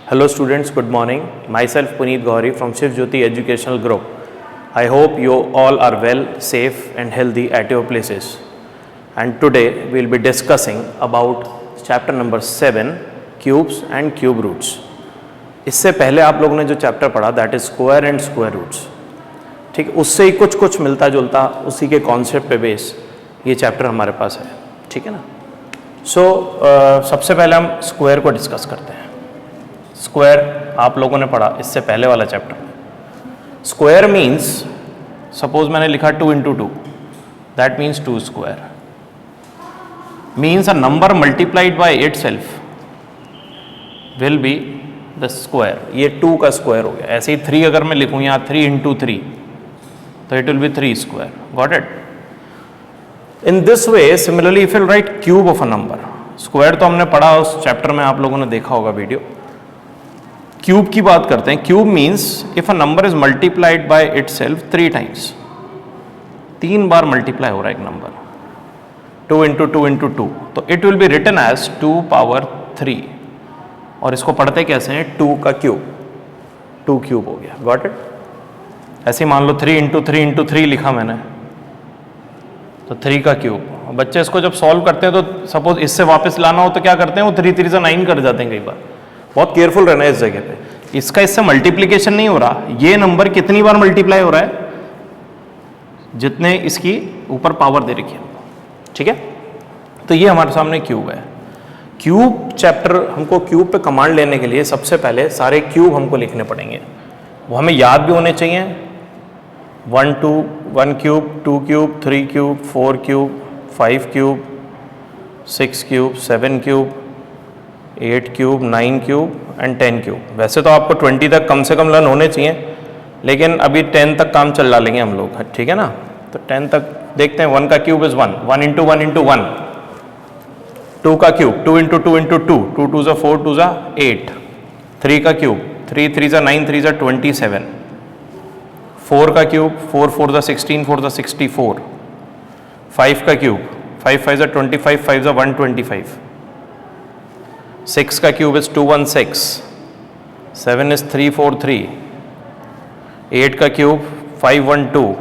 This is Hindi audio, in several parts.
Hello students, good morning. Myself Puneet Gauri from Shiv Jyoti Educational Group. I hope you all are well, safe and healthy at your places. And today we will be discussing about chapter number 7, cubes and cube roots. इससे पहले आप लोगों ने जो चैप्टर पढ़ा that is square and square roots, ठीक, उससे ही कुछ कुछ मिलता जुलता उसी के कॉन्सेप्ट पे बेस ये चैप्टर हमारे पास है, ठीक है ना। सबसे पहले हम स्क्वायर को डिस्कस करते हैं। स्क्वायर आप लोगों ने पढ़ा इससे पहले वाला चैप्टर में। स्क्वायर मीन्स, सपोज मैंने लिखा 2 into 2, that means 2 square means a number multiplied by itself will be the square. ये 2 का स्क्वायर हो गया। ऐसे ही 3 अगर मैं लिखूँ यहाँ 3 into 3 तो it will B 3 square. Got it? In this way similarly if you right cube of a number, square तो हमने पढ़ा उस चैप्टर में, आप लोगों ने देखा होगा वीडियो। क्यूब की बात करते हैं। Cube means if a number is multiplied by itself 3 times, 3 bar multiply हो रहा है एक नंबर, 2 into 2 into 2, तो it will be written as 2 power 3। और इसको पढ़ते कैसे हैं? 2 का क्यूब, 2 क्यूब हो गया। Got it? ऐसे ही मान लो 3 into 3 into 3 लिखा मैंने, तो 3 का क्यूब। बच्चे इसको जब सॉल्व करते हैं तो सपोज इससे वापस लाना हो तो क्या करते हैं? वो 3 3 से 9 कर जाते हैं कई बार। बहुत केयरफुल रहना है इस जगह पे। इसका इससे मल्टीप्लीकेशन नहीं हो रहा, ये नंबर कितनी बार मल्टीप्लाई हो रहा है? जितने इसकी ऊपर पावर दे रखी है, ठीक है। तो ये हमारे सामने क्यूब है। क्यूब चैप्टर, हमको क्यूब पे कमांड लेने के लिए सबसे पहले सारे क्यूब हमको लिखने पड़ेंगे। वो हमें याद भी होने चाहिए। 1 cube, 2 cube, 3 cube, 4 cube, 5 cube, 6 cube, 7 cube, 8 cube, 9 cube and 10 cube. वैसे तो आपको 20 तक कम से कम लर्न होने चाहिए, लेकिन अभी 10 तक काम चल डालेंगे हम लोग, ठीक है ना। तो 10 तक देखते हैं। 1 का क्यूब इज 1, 1 into 1 into 1। 2 का क्यूब 2 into 2 into 2, 2 2 4, 2 8। 3 का क्यूब 3 3 9, 3 27। 4 का क्यूब 4 4 16, 4 64। 5 का क्यूब 5 5 25, 5 125। 6 का क्यूब इज 216। 7 is 343। 8 का क्यूब 512।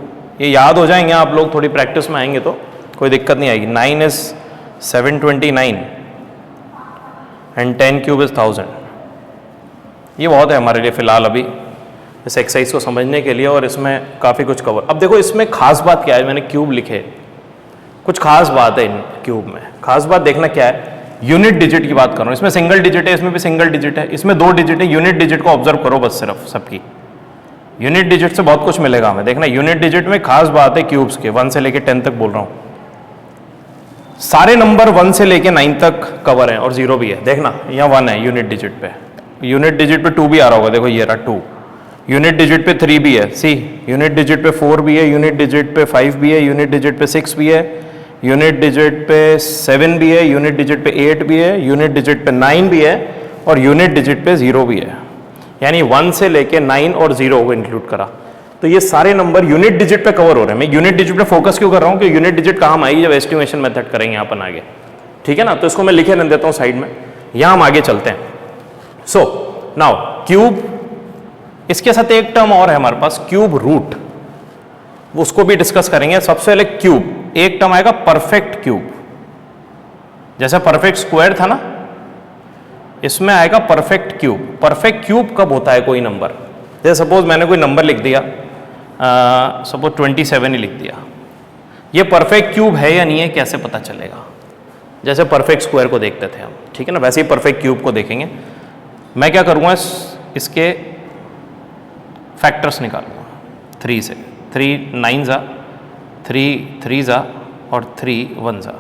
ये याद हो जाएंगे आप लोग, थोड़ी प्रैक्टिस में आएंगे तो कोई दिक्कत नहीं आएगी। 9 is 729 एंड 10 क्यूब इज 1000। ये बहुत है हमारे लिए फिलहाल अभी इस एक्सरसाइज को समझने के लिए, और इसमें काफ़ी कुछ कवर। अब देखो इसमें खास बात क्या है, मैंने क्यूब लिखे, कुछ खास बात है इन क्यूब में। खास बात देखना क्या है, यूनिट डिजिट की बात कर रहा हूँ। इसमें सिंगल डिजिट है, इसमें भी सिंगल डिजिट है, इसमें 2 डिजिट है। यूनिट डिजिट को ऑब्जर्व करो बस, सिर्फ सबकी यूनिट डिजिट से बहुत कुछ मिलेगा हमें। देखना यूनिट डिजिट में खास बात है क्यूब्स के। 1 से लेके 10 तक बोल रहा हूँ, सारे नंबर 1 से लेके 9 तक कवर है और 0 भी है। देखना यहाँ 1 है यूनिट डिजिट पे, यूनिट डिजिट पे 2 भी आ रहा होगा, देखो ये रहा 2। यूनिट डिजिट पे 3 भी है, सी। यूनिट डिजिट पे 4 भी है, यूनिट डिजिट पे 5 भी है, यूनिट डिजिट पे 6 भी है, यूनिट डिजिट पे 7 भी है, यूनिट डिजिट पे 8 भी है, यूनिट डिजिट पे 9 भी है और यूनिट डिजिट पे 0 भी है। यानी 1 से लेके 9 और 0 को इंक्लूड करा, तो ये सारे नंबर यूनिट डिजिट पे कवर हो रहे हैं। मैं यूनिट डिजिट पे फोकस क्यों कर रहा हूँ कि यूनिट डिजिट काम आएगी जब एस्टिमेशन मेथड करेंगे अपन आगे, ठीक है ना। तो इसको मैं लिखे रख देता हूँ साइड में, यहाँ हम आगे चलते हैं। सो नाउ क्यूब, इसके साथ एक टर्म और है हमारे पास, क्यूब रूट, उसको भी डिस्कस करेंगे। सबसे पहले क्यूब, एक टर्म आएगा परफेक्ट क्यूब। जैसे परफेक्ट स्क्वायर था ना, इसमें आएगा परफेक्ट क्यूब। परफेक्ट क्यूब कब होता है कोई नंबर? जैसे सपोज मैंने कोई नंबर लिख दिया, सपोज 27 ही लिख दिया, ये परफेक्ट क्यूब है या नहीं है, कैसे पता चलेगा? जैसे परफेक्ट स्क्वायर को देखते थे हम, ठीक है ना, वैसे ही परफेक्ट क्यूब को देखेंगे। मैं क्या करूँगा, इसके फैक्टर्स निकालूंगा 3 से। 3 9 जा, 3 3 जा और 3 1 जा।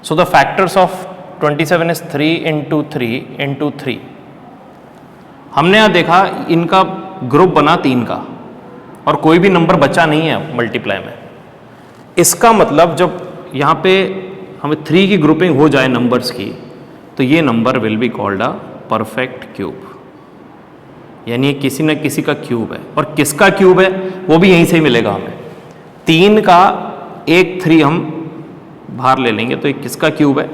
So the factors of 27 is 3 into 3 into 3। हमने यहाँ देखा इनका ग्रुप बना 3 का और कोई भी नंबर बचा नहीं है मल्टीप्लाई में। इसका मतलब जब यहाँ पे हमें 3 की ग्रुपिंग हो जाए नंबर्स की, तो ये number will be called a perfect cube. यानी किसी न किसी का क्यूब है, और किसका क्यूब है वो भी यहीं से ही मिलेगा हमें। 3 का एक 3 हम बाहर ले लेंगे, तो ये किसका क्यूब है?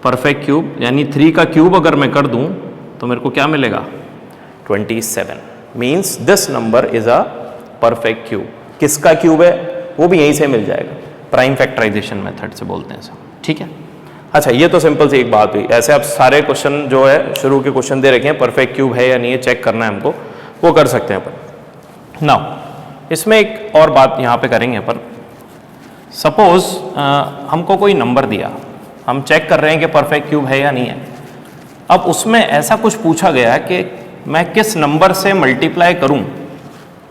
Perfect cube. यानी 3 का क्यूब अगर मैं कर दूं तो मेरे को क्या मिलेगा 27। Means this number is a perfect cube. किसका क्यूब है वो भी यहीं से मिल जाएगा, प्राइम फैक्टराइजेशन मेथड से बोलते हैं सब, ठीक है। अच्छा, ये तो सिंपल सी एक बात हुई। ऐसे आप सारे क्वेश्चन जो है शुरू के क्वेश्चन दे रखे हैं, परफेक्ट क्यूब है या नहीं है चेक करना है हमको, वो कर सकते हैं अपन। नाउ इसमें एक और बात यहाँ पे करेंगे अपन। सपोज हमको कोई नंबर दिया, हम चेक कर रहे हैं कि परफेक्ट क्यूब है या नहीं है। अब उसमें ऐसा कुछ पूछा गया कि मैं किस नंबर से मल्टीप्लाई करूं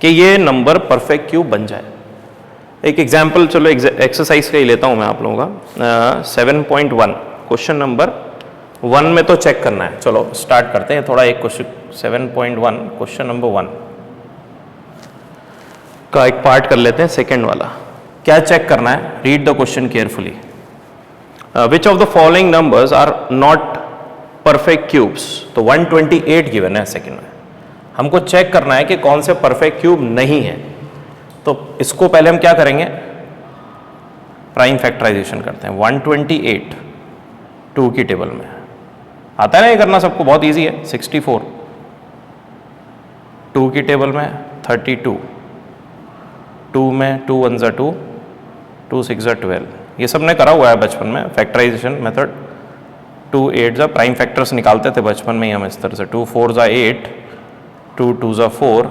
कि ये नंबर परफेक्ट क्यूब बन जाए। एक एग्जाम्पल चलो एक्सरसाइज का ही लेता हूं मैं आप लोगों का। 7.1 क्वेश्चन नंबर 1 में तो चेक करना है। चलो स्टार्ट करते हैं थोड़ा। एक क्वेश्चन 7.1 क्वेश्चन नंबर 1 का एक पार्ट कर लेते हैं, सेकेंड वाला। क्या चेक करना है? Read the question carefully. Which of the following numbers are not perfect cubes? तो 128 गिवन है सेकेंड में। हमको चेक करना है कि कौन से परफेक्ट क्यूब नहीं है। तो इसको पहले हम क्या करेंगे, प्राइम फैक्टराइजेशन करते हैं। 128 2 की टेबल में आता है ना ये करना सबको, बहुत इजी है। 64 2 की टेबल में, 32 2 में, 2 1 ज़ा 2, 2 6 ज़ा 12। ये सब ने करा हुआ है बचपन में फैक्टराइजेशन मेथड। 2 8 ज़ा प्राइम फैक्टर्स निकालते थे बचपन में ही हम इस तरह से। 2 4 ज़ा 8, 2 2 ज़ा 4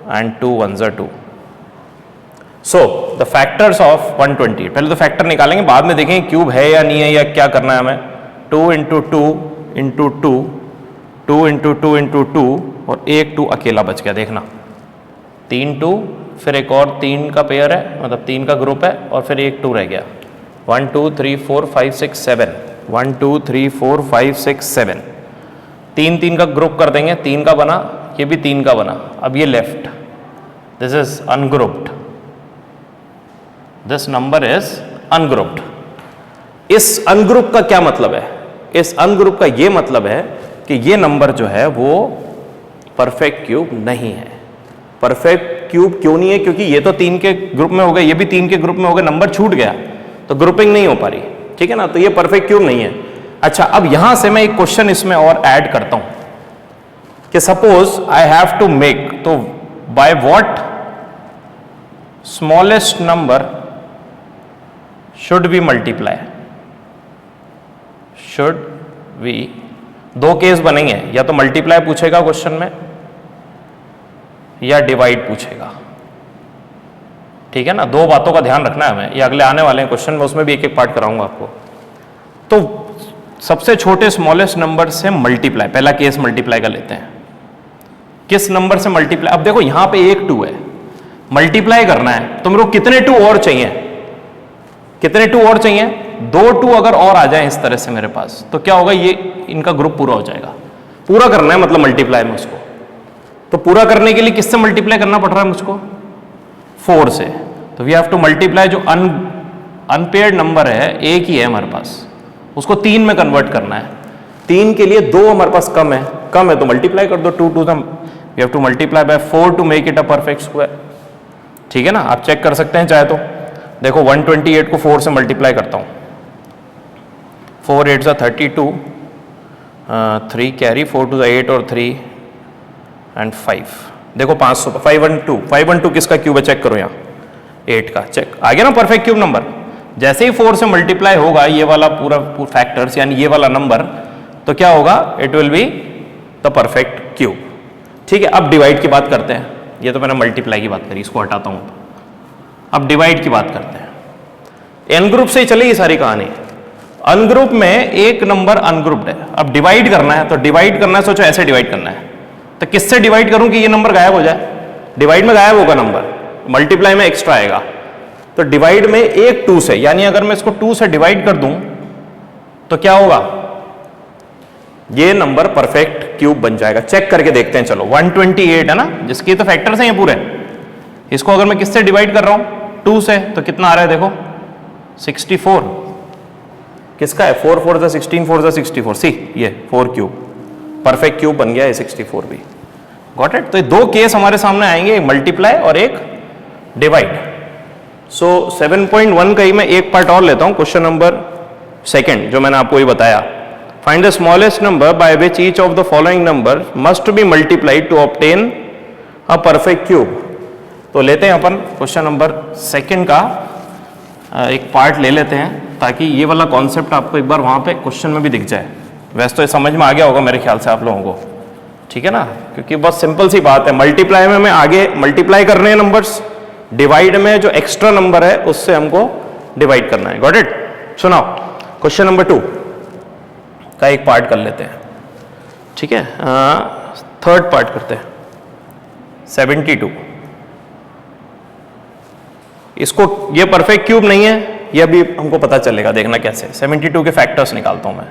एंड 2 1 ज़ा 2। सो द फैक्टर्स ऑफ 128, पहले तो फैक्टर निकालेंगे, बाद में देखेंगे क्यूब है या नहीं है या क्या करना है हमें। 2 इंटू 2 इंटू 2, 2 इंटू 2 इंटू 2 और एक 2 अकेला बच गया। देखना 3 2, फिर एक और 3 का पेयर है, मतलब 3 का ग्रुप है, और फिर एक 2 रह गया। 1 2 3 4 5 6 7, 1 2 3 4 5 6 7। 3 3 का ग्रुप कर देंगे, 3 का बना, ये भी 3 का बना। अब ये left, this is ungrouped, this number is ungrouped. इस अनग्रुप का क्या मतलब है? इस अनग्रुप का ये मतलब है कि ये नंबर जो है वो परफेक्ट क्यूब नहीं है। परफेक्ट क्यूब क्यों नहीं है? क्योंकि ये तो 3 के ग्रुप में हो गए, ये भी 3 के ग्रुप में हो गए, नंबर छूट गया तो ग्रुपिंग नहीं हो पा रही, ठीक है ना। तो ये परफेक्ट क्यूब नहीं है। अच्छा, अब यहां से मैं एक क्वेश्चन इसमें और ऐड करता हूं कि suppose I have to make, तो by what smallest number should we multiply? Should we, दो केस बनेंगे, या तो मल्टीप्लाई पूछेगा क्वेश्चन में या डिवाइड पूछेगा, ठीक है ना। दो बातों का ध्यान रखना है हमें, ये अगले आने वाले क्वेश्चन में, उसमें भी एक एक पार्ट कराऊंगा आपको। तो सबसे छोटे स्मॉलेस्ट नंबर से मल्टीप्लाई, पहला केस मल्टीप्लाई का लेते हैं। किस नंबर से मल्टीप्लाई? अब देखो यहां पे एक 2 है, मल्टीप्लाई करना है तो मेरे को कितने 2 और चाहिए? कितने 2 और चाहिए? 2 2 अगर और आ जाए इस तरह से मेरे पास, तो क्या होगा, ये इनका ग्रुप पूरा हो जाएगा। पूरा करना है मतलब मल्टीप्लाई में उसको। तो पूरा करने के लिए किससे मल्टीप्लाई करना पड़ रहा है मुझको? 4 से। तो वी हैव टू मल्टीप्लाई, जो अनपेयर्ड नंबर है एक ही है हमारे पास, उसको 3 में कन्वर्ट करना है। 3 के लिए 2 हमारे पास कम है तो मल्टीप्लाई कर दो। 2 2 we have to multiply by 4 to make it a perfect square, ठीक है ना। आप चेक कर सकते हैं चाहे तो। देखो 128 को 4 से मल्टीप्लाई करता हूं, 4 8 ज़ा 32, 3 कैरी, 4 2 ज़ा 8 और 3 एंड 5। देखो 500, 512 किसका क्यूब है? चेक करो यहाँ 8 का, चेक आ गया ना परफेक्ट क्यूब नंबर। जैसे ही 4 से मल्टीप्लाई होगा ये वाला पूरा फैक्टर्स, यानी ये वाला नंबर, तो क्या होगा? It will be the perfect cube, ठीक है। अब डिवाइड की बात करते हैं। ये तो मैंने मल्टीप्लाई की बात करी, इसको हटाता हूं। अब डिवाइड की बात करते हैं। एन ग्रुप से ही चलेगी सारी कहानी। अनग्रुप में एक नंबर अनग्रुप्ड है, अब डिवाइड करना है, तो डिवाइड करना है, सोचो ऐसे डिवाइड करना है, तो किससे डिवाइड करूं कि ये नंबर गायब हो जाए? डिवाइड में गायब होगा नंबर, मल्टीप्लाई में एक्स्ट्रा आएगा। तो डिवाइड में एक 2 से, यानी अगर मैं इसको 2 से डिवाइड कर दूं तो क्या होगा? ये नंबर परफेक्ट क्यूब बन जाएगा। चेक करके देखते हैं, चलो 128 है ना, जिसके तो फैक्टर्स हैं ये पूरे। इसको अगर मैं किससे डिवाइड कर रहा हूं? 2 से, तो कितना आ रहा है? देखो 64 किसका है? 4 4 ज़ा 16, 4 ज़ा 64, सी ये 4 क्यूब, परफेक्ट क्यूब बन गया है 64 भी। Got it? तो ये दो केस हमारे सामने आएंगे, एक मल्टीप्लाई और एक डिवाइड। सो 7.1 का ही मैं एक पार्ट और लेता हूं, क्वेश्चन नंबर 2 जो मैंने आपको ये बताया। Find the smallest number by which each of the following number must be multiplied to obtain a perfect cube. तो लेते हैं अपन क्वेश्चन नंबर सेकंड का एक पार्ट ले लेते हैं ताकि ये वाला कॉन्सेप्ट आपको एक बार वहाँ पे क्वेश्चन में भी दिख जाए। वैसे तो ये समझ में आ गया होगा मेरे ख्याल से आप लोगों को, ठीक है ना, क्योंकि बहुत सिंपल सी बात है। मल्टीप्लाई में हमें आगे मल्टीप्लाई करने हैं नंबर्स, डिवाइड में जो एक्स्ट्रा नंबर है उससे हमको डिवाइड करना है। Got it? सुनाओ क्वेश्चन नंबर 2 का एक पार्ट कर लेते हैं, ठीक है। थर्ड पार्ट करते हैं 72। इसको, ये परफेक्ट क्यूब नहीं है, ये अभी हमको पता चलेगा, देखना कैसे। 72 के फैक्टर्स निकालता हूं मैं।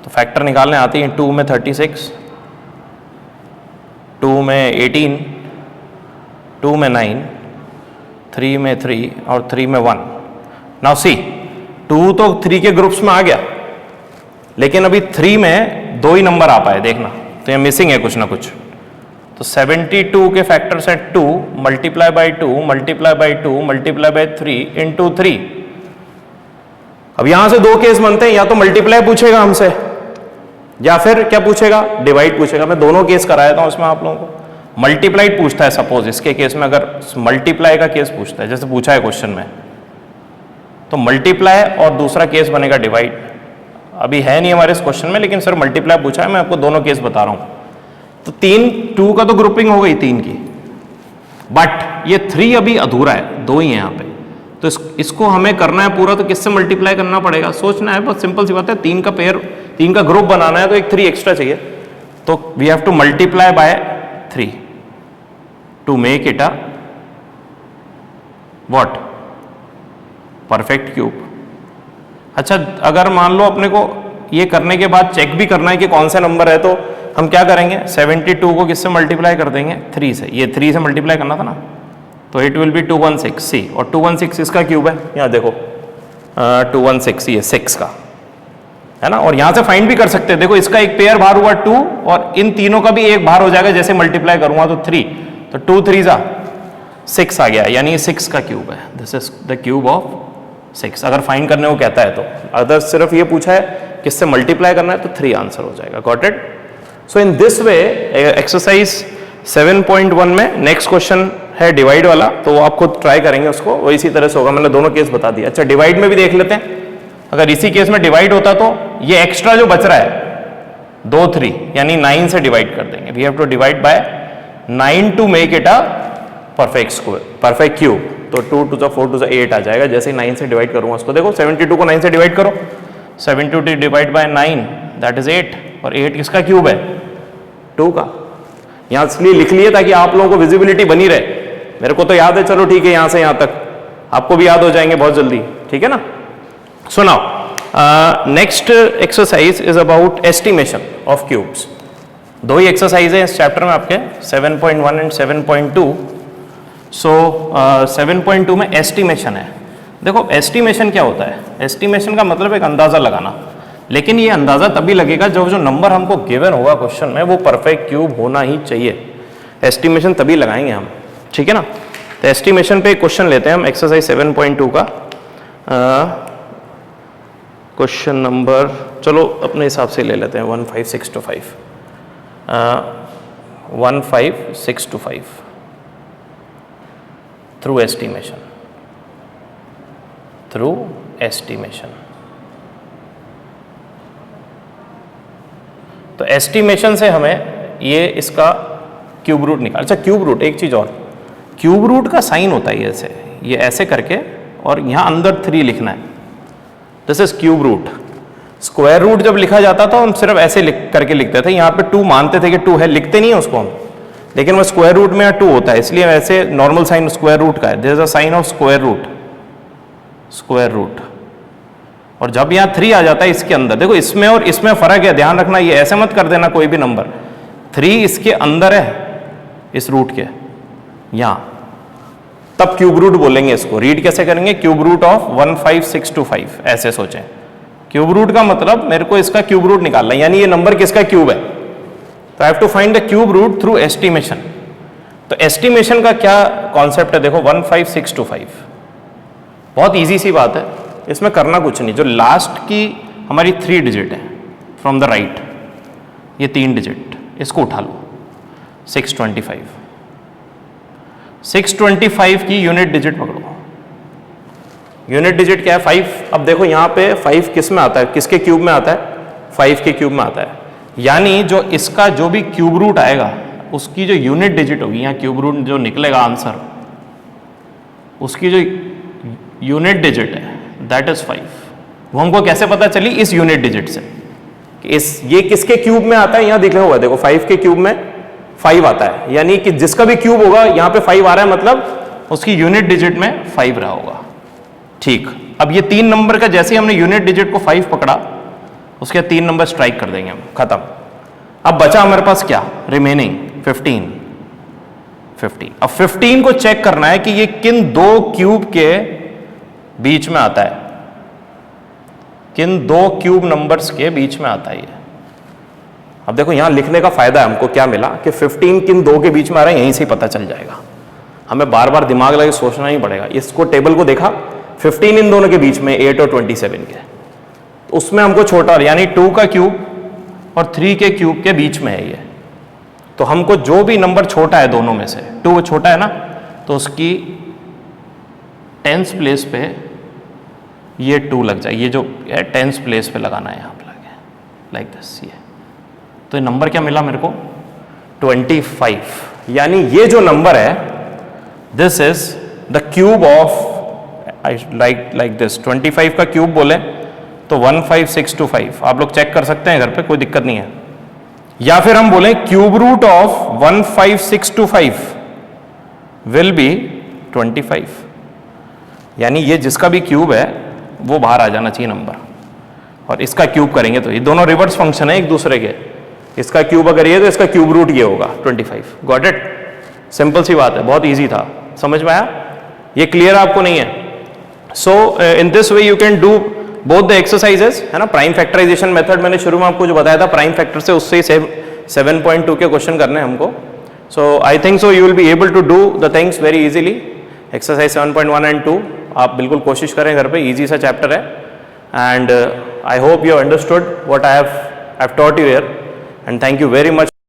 तो फैक्टर निकालने आती हैं 2 में 36, 2 में 18, 2 में 9, 3 में 3 और 3 में 1। नाउ सी 2 तो 3 के ग्रुप्स में आ गया, लेकिन अभी 3 में 2 ही नंबर आ पाए, देखना। तो ये मिसिंग है कुछ ना कुछ। तो 72 के फैक्टर्स हैं 2 multiply by 2 multiply by 2 multiply by 3 into 3। अब यहां से 2 केस बनते हैं, या तो मल्टीप्लाई पूछेगा हमसे या फिर क्या पूछेगा, डिवाइड पूछेगा। मैं दोनों केस कराया था उसमें आप लोगों को। मल्टीप्लाइड पूछता है सपोज, इसके केस में अगर मल्टीप्लाई का केस पूछता है, जैसे पूछा है क्वेश्चन में, तो मल्टीप्लाई और दूसरा केस बनेगा डिवाइड। अभी है नहीं हमारे इस क्वेश्चन में, लेकिन सर मल्टीप्लाई पूछा है, मैं आपको दोनों केस बता रहा हूं। तो 2 का तो ग्रुपिंग हो गई 3 की, बट ये 3 अभी अधूरा है, 2 ही है यहाँ पे। तो इसको हमें करना है पूरा, तो किससे मल्टीप्लाई करना पड़ेगा, सोचना है, बहुत सिंपल सी बात है। 3 का पेयर, 3 का ग्रुप बनाना है, तो एक 3 एक्स्ट्रा चाहिए। तो we have to multiply by 3 to make it a what, perfect cube. अच्छा, अगर मान लो अपने को ये करने के बाद चेक भी करना है कि कौन सा नंबर है, तो हम क्या करेंगे, 72 को किससे मल्टीप्लाई कर देंगे, 3 से। ये 3 से मल्टीप्लाई करना था ना, तो इट विल बी 216 सी, और 216 इसका क्यूब है, यहाँ देखो 216 ये 6 का है ना। और यहाँ से फाइंड भी कर सकते हैं, देखो इसका एक पेयर बाहर हुआ 2, और इन तीनों का भी एक बाहर हो जाएगा जैसे मल्टीप्लाई करूंगा तो 3, तो 2 3 जा 6 आ गया, यानी ये 6 का क्यूब है। This is the cube of 6, अगर फाइंड करने को कहता है तो। अगर सिर्फ ये पूछा है किससे मल्टीप्लाई करना है, तो 3 आंसर हो जाएगा। Got it? So in this way exercise 7.1 में नेक्स्ट क्वेश्चन है डिवाइड वाला, तो वो आप खुद ट्राई करेंगे उसको, वो इसी तरह से होगा। मैंने दोनों केस बता दिया। अच्छा, डिवाइड में भी देख लेते हैं। अगर इसी केस में डिवाइड होता तो ये एक्स्ट्रा जो बच रहा है 2 3, यानी 9 से डिवाइड कर देंगे। We have to divide by 9 to make it a perfect square, perfect cube. तो 2 2 जा 4 2 जा 8 आ जाएगा, जैसे ही 9 से डिवाइड करूंगा उसको। देखो 72 को 9 से डिवाइड करो, 72 डिवाइड बाय 9 दैट इज 8, और 8 किसका क्यूब है, 2 का। यहां इसलिए लिख लिए ताकि आप लोगों को विजिबिलिटी बनी रहे। मेरे को तो याद है, चलो ठीक है, यहां से यहां तक आपको भी याद हो जाएंगे बहुत जल्दी, ठीक है ना। So now next exercise is about estimation of cubes. 2 he exercise है इस चैप्टर में आपके, 7.1 एंड 7.2। सो 7.2 में एस्टिमेशन है। देखो एस्टिमेशन क्या होता है, एस्टिमेशन का मतलब एक अंदाजा लगाना, लेकिन ये अंदाजा तभी लगेगा जब जो नंबर हमको गिवन होगा क्वेश्चन में वो परफेक्ट क्यूब होना ही चाहिए। एस्टिमेशन तभी लगाएंगे हम, ठीक है ना। तो एस्टिमेशन पे एक क्वेश्चन लेते हैं हम, एक्सरसाइज 7.2 का क्वेश्चन नंबर, चलो अपने हिसाब से ले लेते हैं 15625, 15625 थ्रू एस्टिमेशन, थ्रू एस्टिमेशन। तो एस्टिमेशन से हमें ये इसका क्यूब रूट निकाल। अच्छा क्यूब रूट, एक चीज और, क्यूब रूट का साइन होता है ऐसे, ये ऐसे करके, और यहां अंदर 3 लिखना है। This is cube root. Square root जब लिखा जाता था हम सिर्फ ऐसे करके लिखते थे, यहाँ पे 2 मानते थे कि 2 है, लिखते नहीं है उसको हम, लेकिन वो स्क्वायर रूट में 2 होता है, इसलिए वैसे नॉर्मल साइन स्क्वायर रूट का है। This is a sign of square root, square root. और जब यहाँ 3 आ जाता है इसके अंदर, देखो इसमें और इसमें फर्क है, ध्यान रखना, ये ऐसे मत कर देना कोई भी नंबर। 3 इसके अंदर है इस रूट के यहाँ, तब क्यूब रूट बोलेंगे इसको। रीड कैसे करेंगे, क्यूब रूट ऑफ 15625, ऐसे सोचें। क्यूब रूट का मतलब मेरे को इसका क्यूब रूट निकालना है, यानी ये नंबर किसका क्यूब है। तो I have to find the cube root through estimation. तो एस्टिमेशन का क्या कॉन्सेप्ट है, देखो 15625, बहुत इजी सी बात है, इसमें करना कुछ नहीं। जो लास्ट की हमारी 3 डिजिट है, फ्रॉम द राइट, ये 3 डिजिट, इसको उठा लो 625। 625 की यूनिट डिजिट पकड़ो। यूनिट डिजिट क्या है? 5। अब देखो यहाँ पे 5 किस में आता है, किसके क्यूब में आता है? 5 के क्यूब में आता है। यानी जो इसका जो भी क्यूब रूट आएगा उसकी जो यूनिट डिजिट होगी, यहाँ क्यूब रूट जो निकलेगा आंसर, उसकी जो यूनिट डिजिट है दैट इज 5। वो हमको कैसे पता चली? इस यूनिट डिजिट से कि ये किसके क्यूब में आता है। यहाँ दिखा हुआ है देखो, 5 के क्यूब में 5 आता है, यानी कि जिसका भी क्यूब होगा यहाँ पे 5 आ रहा है, मतलब उसकी यूनिट डिजिट में 5 रहा होगा। ठीक, अब ये 3 नंबर का जैसे ही हमने यूनिट डिजिट को 5 पकड़ा, उसके 3 नंबर स्ट्राइक कर देंगे हम, खत्म। अब बचा हमारे पास क्या? रिमेनिंग 15। अब 15 को चेक करना है कि ये किन 2 क्यूब के बीच में आता है, किन 2 क्यूब नंबर्स के बीच में आता है ये। अब देखो यहां लिखने का फायदा है हमको, क्या मिला कि 15 किन 2 के बीच में आ रहा है, यहीं से ही पता चल जाएगा। हमें बार बार दिमाग लगा सोचना नहीं पड़ेगा। इसको टेबल को देखा, 15 इन दोनों के बीच में, 8 और 27 के, उसमें हमको छोटा, यानी 2 का क्यूब और 3 के क्यूब के बीच में है ये। तो हमको जो भी नंबर छोटा है दोनों में से, 2 छोटा है ना, तो उसकी 10th प्लेस पे ये 2 लग जाए। ये जो 10th प्लेस पे लगाना है यहाँ पे लगे, लाइक दिस। ये तो ये नंबर क्या मिला मेरे को? 25। यानी ये जो नंबर है, this is the cube of, like this, 25 का क्यूब बोले तो 15625। आप लोग चेक कर सकते हैं घर पे, कोई दिक्कत नहीं है। या फिर हम बोले cube root of 15625 will be 25। यानी ये जिसका भी क्यूब है वो बाहर आ जाना चाहिए नंबर, और इसका क्यूब करेंगे तो ये दोनों रिवर्स फंक्शन है एक दूसरे के। इसका क्यूब अगर ये तो इसका क्यूब रूट ये होगा 25। Got it? सिंपल सी बात है, बहुत इजी था, समझ में आया? ये क्लियर आपको नहीं है? So in this way you can do both the exercises, है ना। प्राइम फैक्टराइजेशन मेथड मैंने शुरू में आपको जो बताया था, प्राइम फैक्टर से, उससे ही 7.2 के क्वेश्चन करने हैं हमको। So I think so you will be able to do the things very easily. Exercise 7.1 and 2 आप बिल्कुल कोशिश करें घर पे, इजी सा चैप्टर है। And I hope you understood what I have taught you here, and thank you very much.